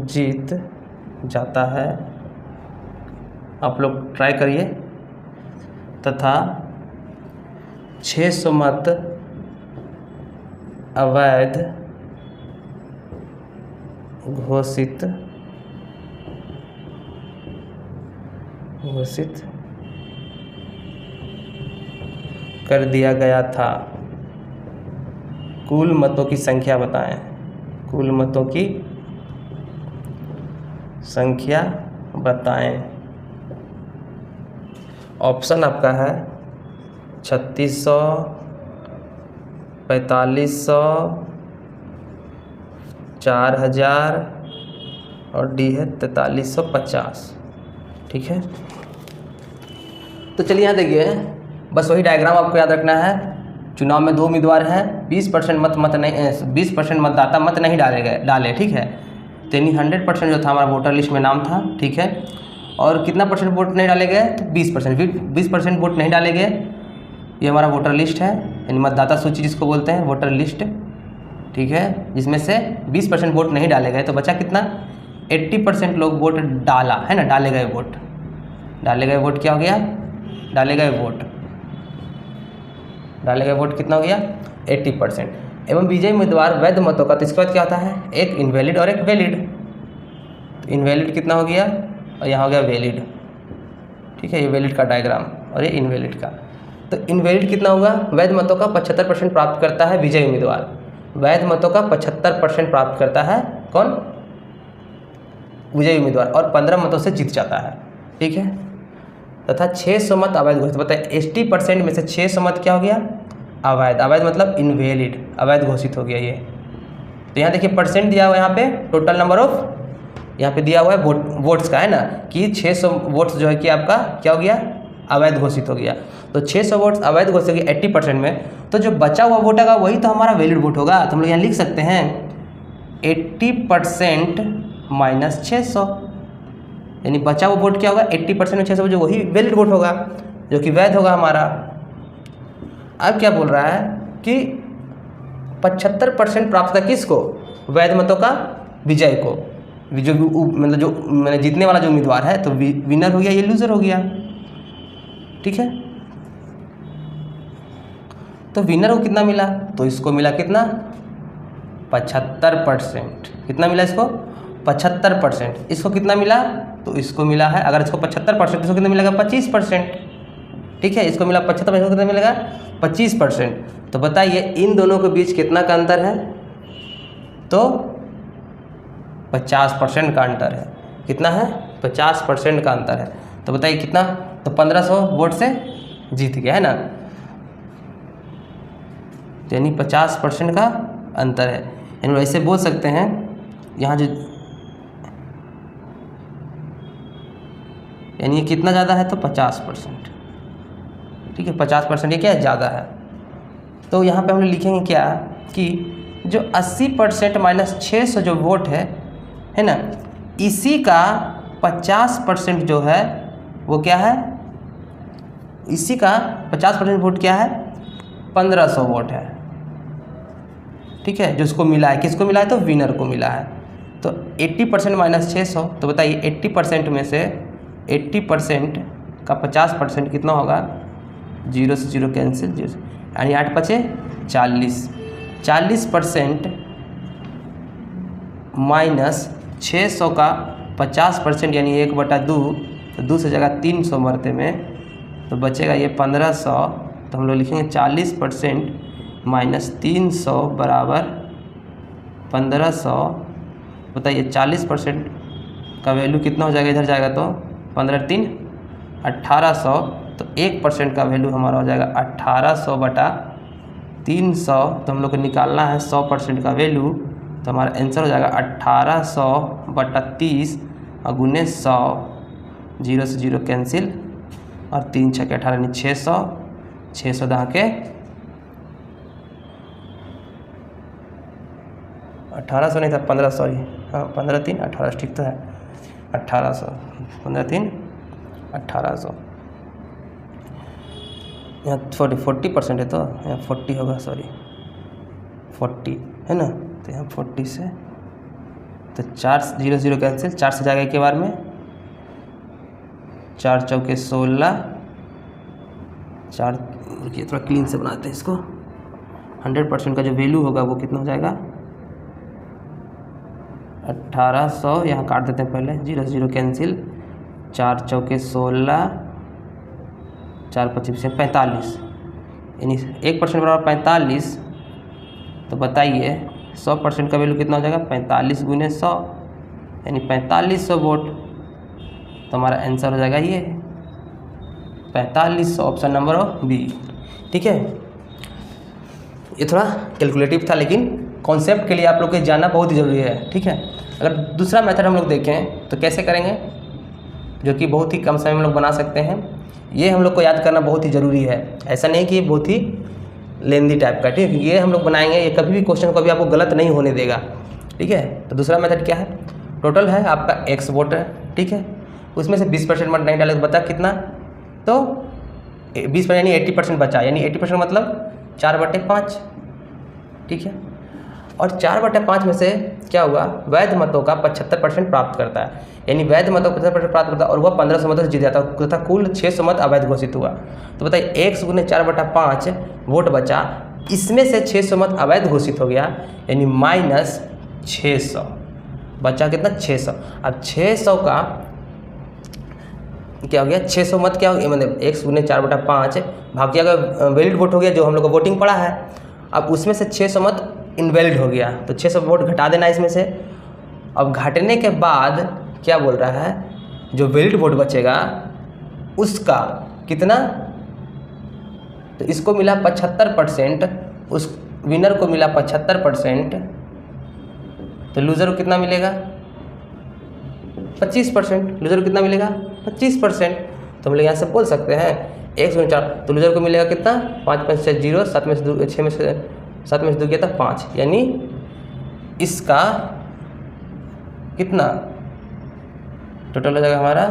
जीत जाता है। आप लोग ट्राई करिए। तथा 600 मत अवैध घोषित कर दिया गया था। कुल मतों की संख्या बताएं। कुल मतों की संख्या बताएं। ऑप्शन आपका है 3600, 4500, 4000 और डी है 4350। ठीक है, तो चलिए यहाँ देखिए, बस वही डायग्राम आपको याद रखना है। चुनाव में 2 उम्मीदवार हैं, 20% नहीं 20% मतदाता मत नहीं डाले, ठीक है। तो यानी 100% जो था हमारा वोटर लिस्ट में नाम था, ठीक है। और कितना परसेंट वोट नहीं डाले गए? तो 20% वोट नहीं डाले गए। ये हमारा वोटर लिस्ट है, यानी मतदाता सूची जिसको बोलते हैं, वोटर लिस्ट, ठीक है। जिसमें से 20% वोट नहीं डाले गए, तो बचा कितना? 80% लोग वोट डाला है ना, डाले गए वोट क्या हो गया? डाले गए वोट कितना हो गया? 80%। एवं विजयी उम्मीदवार वैध मतों का, तो इसके बाद क्या होता है? एक इनवैलिड और एक वैलिड। तो इनवैलिड कितना हो गया और यहाँ हो गया वैलिड, ठीक है। ये वैलिड का डायग्राम और ये इनवैलिड का। तो इनवैलिड कितना होगा? वैध मतों का 75% प्राप्त करता है विजयी उम्मीदवार। वैध मतों का 75% प्राप्त करता है कौन? विजयी उम्मीदवार, और 15 मतों से जीत जाता है, ठीक है। तथा 600 मत अवैध घोषित। बताए 80% में से 600 मत क्या हो गया? अवैध। अवैध मतलब इनवैलिड, अवैध घोषित हो गया ये। तो यहाँ देखिए परसेंट दिया हुआ है, यहाँ पे टोटल नंबर ऑफ, यहाँ पे दिया हुआ है वोट्स का, है ना, कि 600 वोट्स जो है कि आपका क्या हो गया? अवैध घोषित हो गया। तो 600 वोट्स अवैध घोषित हो गया 80% में, तो जो बचा हुआ वोट होगा वही तो हमारा वैलिड वोट होगा। तो हम लोग यहाँ लिख सकते हैं 80% माइनस 600, यानी बचा हुआ वोट क्या होगा? 80% में 600 जो वही वैलिड वोट होगा, जो कि वैध होगा हमारा। अब क्या बोल रहा है कि 75% प्राप्त था किसको? वैध मतों का विजय को, जो मतलब जीतने वाला जो उम्मीदवार है, तो विनर हो गया, ये लूजर हो गया, ठीक है। तो विनर को कितना मिला? तो इसको मिला कितना? 75%। कितना मिला इसको? 75%। इसको कितना मिला? तो इसको मिला है, अगर इसको 75%, इसको कितना मिलेगा? 25%, ठीक है, इसको मिला 75%, इसको कितना मिलेगा 25%। तो बताइए इन दोनों के बीच कितना का अंतर है, तो 50% का अंतर है। कितना है, 50% का अंतर है। तो बताइए कितना, तो 1500 वोट से जीत गया है ना, यानी 50% का अंतर है। यानी वैसे बोल सकते हैं यहाँ जो, यानी ये कितना ज़्यादा है, तो 50%, ठीक है, 50% ये क्या है, ज़्यादा है। तो यहाँ पे हम लोग लिखेंगे क्या कि जो 80% माइनस 600 जो वोट है ना, इसी का 50% जो है वो क्या है, इसी का 50% वोट क्या है, 1500 वोट है, ठीक है, जिसको मिला है, किसको मिला है, तो विनर को मिला है। तो 80% माइनस 600, तो बताइए 80% में से 80% का 50% कितना होगा, 0 से 0 कैंसिल, 0 यानी 8 बचे 40, 40% माइनस 600 का 50% यानी 1/2, तो 2 से जगह 300 मरते में, तो बचेगा ये 1500। तो हम लोग लिखेंगे 40% माइनस 300 बराबर 1500। बताइए 40% का वैल्यू कितना हो जाएगा, इधर जाएगा तो 15 3 1800, तो 1% का वैल्यू हमारा हो जाएगा 1800 बटा 300। तो हम लोग को निकालना है 100% का वैल्यू, तो हमारा आंसर हो जाएगा 1800 बटा 30 और गुने 100, 0 से 0 कैंसिल और 3 6 18 यानी 600, 600 दहा के 1800 नहीं था 1500, सॉरी हाँ 15 3 1800 ठीक तो है, 1800 15 3 1800, यहाँ 40% है, तो यहाँ 40 होगा, सॉरी 40 है ना, तो यहाँ 40 से, तो 4 0 0 कैंसिल, 4 से जाएगा एक बार में, 4 चौके 16, 4 रुकिए थोड़ा क्लीन से बनाते हैं इसको। 100% का जो वैल्यू होगा वो कितना हो जाएगा 1800, यहाँ काट देते हैं पहले, 0 से 0 कैंसिल, 4 चौके 16, 4 25 45, यानी 1% बराबर 45। तो बताइए 100% का वैल्यू कितना हो जाएगा, 45 गुने 100 यानी 4500 वोट। तो हमारा आंसर हो जाएगा ये 4500, ऑप्शन नंबर बी, ठीक है। ये थोड़ा कैलकुलेटिव था, लेकिन कॉन्सेप्ट के लिए आप लोग को जानना बहुत ही ज़रूरी है, ठीक है। अगर दूसरा मेथड हम लोग देखें तो कैसे करेंगे, जो कि बहुत ही कम समय में हम लोग बना सकते हैं। ये हम लोग को याद करना बहुत ही ज़रूरी है, ऐसा नहीं कि ये बहुत ही लेंदी टाइप का, ठीक है। ये हम लोग बनाएंगे, ये कभी भी क्वेश्चन कभी आपको गलत नहीं होने देगा, ठीक है। तो दूसरा मेथड क्या है, टोटल है आपका x वोट है, ठीक है, उसमें से 20% मत नहीं डाले तो बता कितना, तो 20% यानी 80% बचा, यानी 80% मतलब 4/5, ठीक है। और 4/5 में से क्या हुआ, वैध मतों का 75% प्राप्त करता है, यानी वैध मतों का 75% प्राप्त करता है, और वह 1500 मतों से जीत जाता है तथा कुल 600 मत अवैध घोषित हुआ। तो बताइए 1 गुने 4/5 वोट बचा, इसमें से 600 मत अवैध घोषित हो गया, यानी माइनस 600 बचा कितना 600। अब 600 का क्या हो गया, 600 मत क्या हो गया, मतलब 1 गुने 4/5 भाग किया गया, वैलिड वोट हो गया जो हम लोग का वोटिंग पड़ा है। अब उसमें से 600 मत इनवैलिड हो गया, तो 600 वोट घटा देना इसमें से। अब घटने के बाद क्या बोल रहा है, जो वैलिड वोट बचेगा उसका कितना, तो इसको मिला 75%, उस विनर को मिला 75%, तो लूज़र को कितना मिलेगा 25%, लूज़र को कितना मिलेगा 25%। तो हम लोग यहाँ से बोल सकते हैं 1 गुने 4, तो लूज़र को मिलेगा कितना 5 5 6 0, 7 में से 2 6 में से 7 में से 2 किया था 5, यानी इसका कितना टोटल हो जाएगा हमारा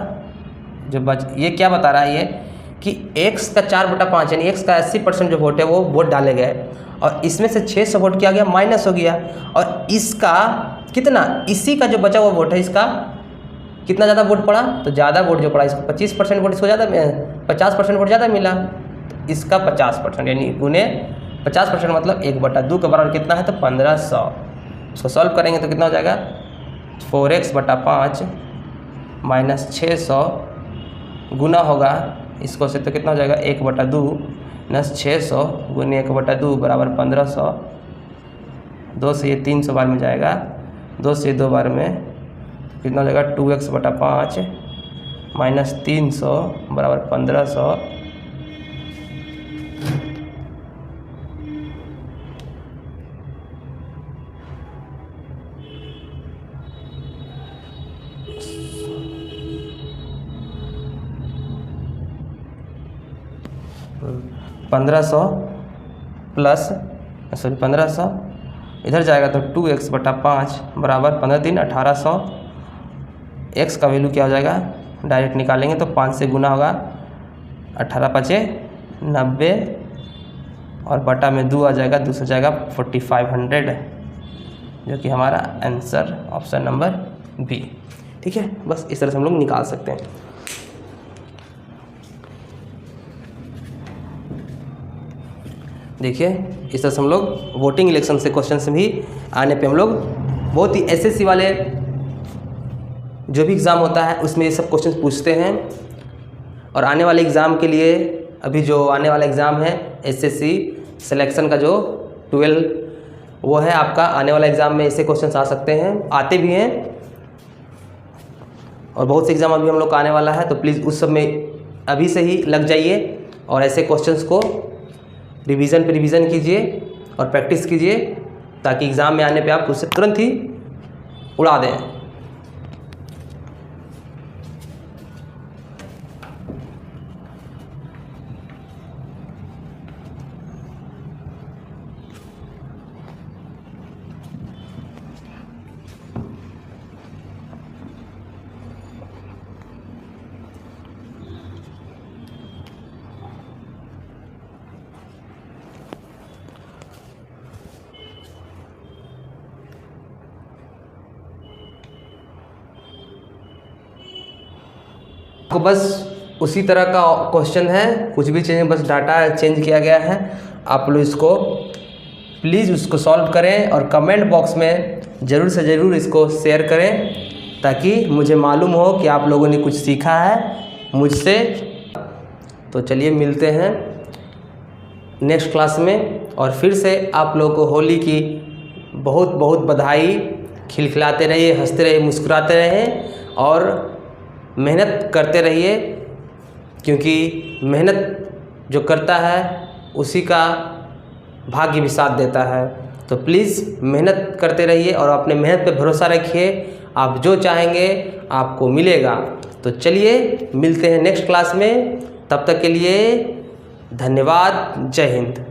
जो बच। ये क्या बता रहा है ये कि x का 4/5 यानी x का 80% जो वोट है वो वोट डाले गए, और इसमें से 600 वोट किया गया माइनस हो गया, और इसका कितना, इसी का जो बचा हुआ वोट है इसका कितना ज़्यादा वोट पड़ा, तो ज़्यादा वोट जो पड़ा इसको 25% वोट, इसको ज़्यादा 50% वोट ज़्यादा मिला, तो इसका 50% यानी गुने 50% मतलब 1/2 के बराबर कितना है, तो 1500। उसको सॉल्व करेंगे तो कितना हो जाएगा 4x/5 माइनस 600 गुना होगा इसको से तो कितना हो जाएगा 1/2 नस 600 गुने 1/2 बराबर 1500। 2 से ये 300 बार में जाएगा, 2 से 2 बार में कितना हो जाएगा 2x/5 माइनस 300 बराबर 1500। प्लस 1500 इधर जाएगा तो 2x/5 बराबर 15 3 1800। x का वैल्यू क्या हो जाएगा, डायरेक्ट निकालेंगे तो 5 से गुना होगा, 18 5 90 और बटा में 2 आ जाएगा, 2 से जाएगा 4500, जो कि हमारा आंसर ऑप्शन नंबर बी। ठीक है, बस इस तरह से हम लोग निकाल सकते हैं। देखिए इस तरह से हम लोग वोटिंग इलेक्शन से क्वेश्चन से भी आने पे हम लोग बहुत ही एसएससी वाले जो भी एग्ज़ाम होता है उसमें ये सब क्वेश्चन पूछते हैं। और आने वाले एग्ज़ाम के लिए अभी जो आने वाला एग्ज़ाम है एसएससी सिलेक्शन का जो 12 वो है आपका, आने वाला एग्ज़ाम में ऐसे क्वेश्चन आ सकते हैं, आते भी हैं और बहुत से एग्ज़ाम अभी हम लोग का आने वाला है। तो प्लीज़ उस सब में अभी से ही लग जाइए और ऐसे क्वेश्चंस को रिवीजन पे रिवीजन कीजिए और प्रैक्टिस कीजिए ताकि एग्ज़ाम में आने पे आप उससे तुरंत ही उड़ा दें। को बस उसी तरह का क्वेश्चन है, कुछ भी चेंज, बस डाटा चेंज किया गया है। आप लोग इसको प्लीज़ उसको सॉल्व करें और कमेंट बॉक्स में ज़रूर से ज़रूर इसको शेयर करें ताकि मुझे मालूम हो कि आप लोगों ने कुछ सीखा है मुझसे। तो चलिए मिलते हैं नेक्स्ट क्लास में और फिर से आप लोगों को होली की बहुत बहुत बधाई। खिलखिलाते रहिए, हंसते रहिए, मुस्कुराते रहें और मेहनत करते रहिए, क्योंकि मेहनत जो करता है उसी का भाग्य भी साथ देता है। तो प्लीज़ मेहनत करते रहिए और अपने मेहनत पे भरोसा रखिए, आप जो चाहेंगे आपको मिलेगा। तो चलिए मिलते हैं नेक्स्ट क्लास में, तब तक के लिए धन्यवाद। जय हिंद।